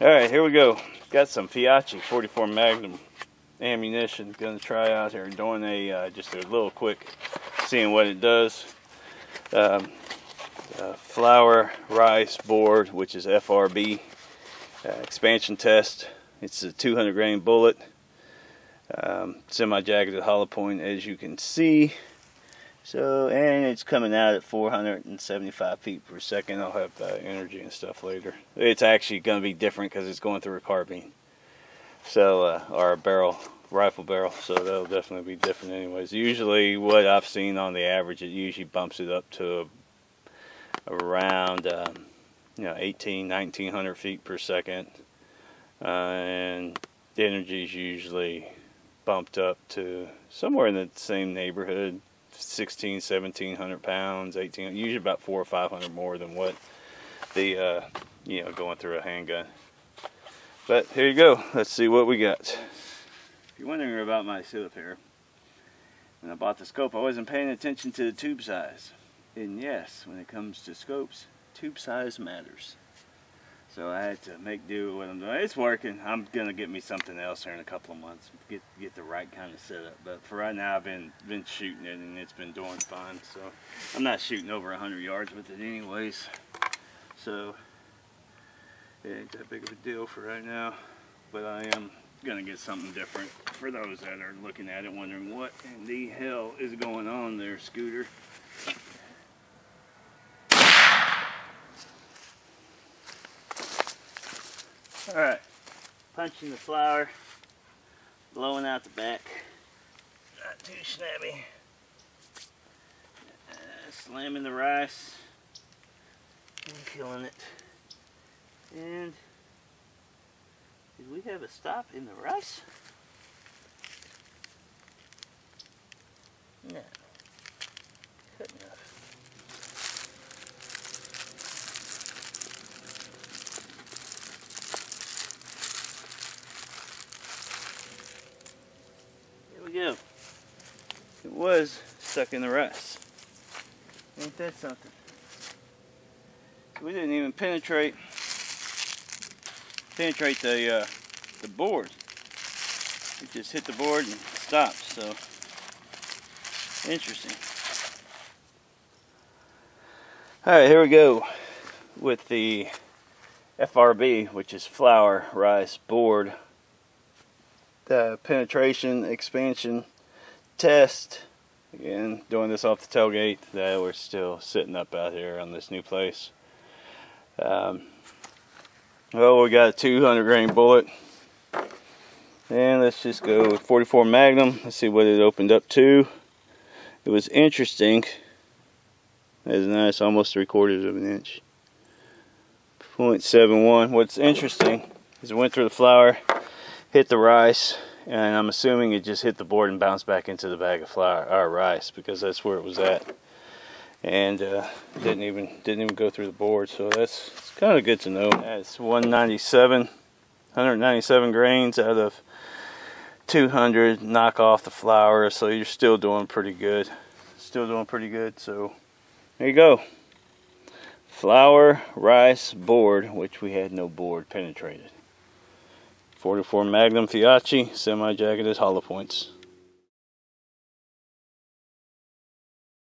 Alright, here we go. Got some Fiocchi 44 Magnum ammunition. Gonna try out here doing a just a little quick seeing what it does. Flour rice board, which is FRB expansion test. It's a 200 grain bullet, semi-jacketed hollow point, as you can see. So, and it's coming out at 475 feet per second. I'll have energy and stuff later. It's actually going to be different because it's going through a carbine, so or a barrel, rifle barrel. So that'll definitely be different, anyways. Usually, what I've seen on the average, it usually bumps it up to around 1900 feet per second, and the energy is usually bumped up to somewhere in the same neighborhood. 1700 pounds, 1800, usually about 400 or 500 more than what the going through a handgun. But here you go. Let's see what we got. If you're wondering about my setup here, when I bought the scope, I wasn't paying attention to the tube size. And yes, when it comes to scopes, tube size matters. So I had to make do with what I'm doing. It's working. I'm gonna get me something else here in a couple of months. Get the right kind of setup. But for right now, I've been shooting it, and it's been doing fine. So I'm not shooting over 100 yards with it, anyways. So it ain't that big of a deal for right now. But I am gonna get something different for those that are looking at it, wondering what in the hell is going on there, Scooter. Alright, punching the flour, blowing out the back, not too snabby, slamming the rice, and killing it. And did we have a stop in the rice? No, couldn't have. Go. It was stuck in the rice. Ain't that something? So we didn't even penetrate the board. It just hit the board and stopped. So interesting. All right, here we go with the FRB, which is flour rice board. The penetration expansion test. Again, doing this off the tailgate. We're still sitting up out here on this new place. Well, we got a 200 grain bullet, and let's just go with 44 Magnum. Let's see what it opened up to. It was interesting. That's nice, almost 3/4 of an inch. 0.71. What's interesting is it went through the flour, hit the rice, and I'm assuming it just hit the board and bounced back into the bag of flour or rice, because that's where it was at, and didn't even go through the board. So it's kind of good to know. That's 197 grains out of 200. Knock off the flour, so you're still doing pretty good. So there you go. Flour rice board, which we had no board penetrated. 44 Magnum Fiocchi, semi-jacketed hollow points.